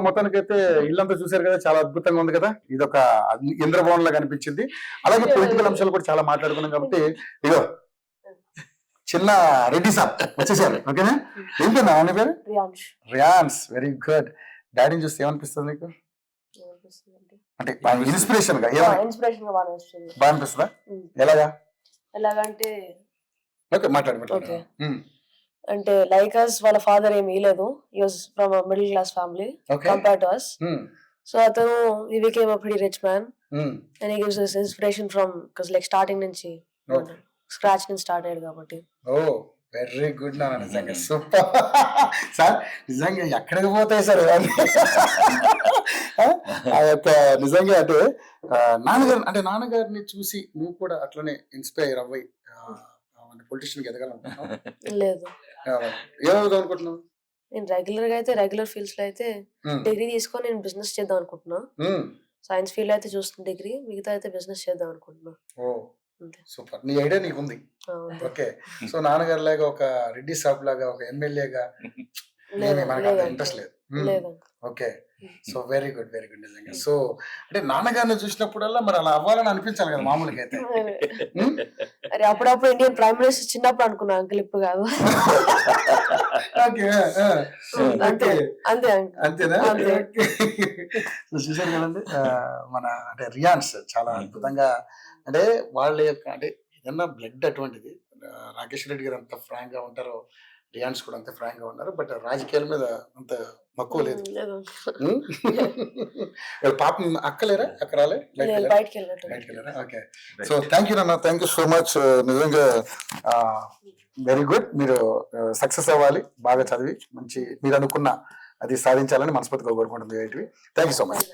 మొత్తానికి అయితే ఇల్లంతా చూశారు కదా, చాలా అద్భుతంగా ఉంది కదా. ఇది ఒక ఇంద్రభవన్ లాగా అనిపించింది. అలాగే పొలిటికల్ అంశాలు కూడా చాలా మాట్లాడుకున్నాం కాబట్టి ఇగో చిన్న రెడ్డి సాబ్ వచ్చేసారు. ఓకేనా? ఏంటి నాన్న పేరు? రియాన్స్. Very good. డాడీని చూస్తే ఏమనిపిస్తుంది నీకు? అంటే ఇన్స్పిరేషన్ గా బాగా అనిపిస్తుందా? ఎలాగంటే ఓకే మాట్లాడు. అంటే లైక్ అస్ వాళ్ళ ఫాదర్ ఏమి ఇవ్వలేదు. He was from middle class family compare to us. So అతను he became a pretty rich man and he gives us inspiration from because like starting నుంచి స్క్రాచ్ నుంచి స్టార్ట్ అయ్యాడు కాబట్టి. ఓ వెరీ గుడ్ నాన్న, నిజంగా సూపర్ సార్. నిజంగా ఎక్కడికి పోతాయి సార్ నిజంగా. అంటే నాన్నగారిని చూసి నువ్వు కూడా అట్లనే ఇన్స్పైర్ అవ్వయి పొలిటీషియన్ ఎదగాలనుకుంటున్నావు? లేదు. ఏమవుతావు అనుకుంటున్నావు? నేను రెగ్యులర్ ఫీల్డ్స్ లో అయితే డిగ్రీ తీసుకొని నేను బిజినెస్ చేద్దాం అనుకుంటున్నా. సైన్స్ ఫీల్డ్ అయితే చూస్తున్నా డిగ్రీ, మిగతా అయితే బిజినెస్ చేద్దాం అనుకుంటున్నా. ఓ సూపర్. నీ ఐడియా నీకు ఉంది. ఓకే. సో నాన్నగారు లాగా ఒక రెడ్డి సాబ్ లాగా ఒక ఎమ్మెల్యేగా మనకు ఇంట్రెస్ట్ లేదు. ఓకే. సో వెరీ గుడ్ నిజంగా. సో అంటే నాన్నగారిని చూసినప్పుడల్లా మరి అలా అవ్వాలని అనిపించాలి కదా మామూలుగా అయితే. అరే అప్పుడప్పుడు ఇండియన్ ప్రైమ్ మినిస్టర్ చిన్నప్పుడు అనుకున్నా అంకుల్, ఇప్పుడు కాదు. అంతేనా? చూసారు కదండి మన అంటే రియాన్స్ చాలా అద్భుతంగా. అంటే వాళ్ళ యొక్క అంటే ఏదన్నా బ్లడ్ అటువంటిది. రాకేష్ రెడ్డి గారు అంత ఫ్రాంక్ గా ఉంటారో రియాన్స్ కూడా అంత ఫ్రాంక్ గా ఉన్నారు. బట్ రాజకీయాల మీద అంత మక్కువ లేదు. పాపం అక్కలేరా? అక్క రాలే, బయటకి వెళ్ళారా? ఓకే. సో థ్యాంక్ యూ నాన్న, థ్యాంక్ యూ సో మచ్. నిజంగా వెరీ గుడ్. మీరు సక్సెస్ అవ్వాలి, బాగా చదివి మంచి మీరు అనుకున్న అది సాధించాలని మనస్ఫూర్తిగా కోరుకుంటుంది. Thank you so much.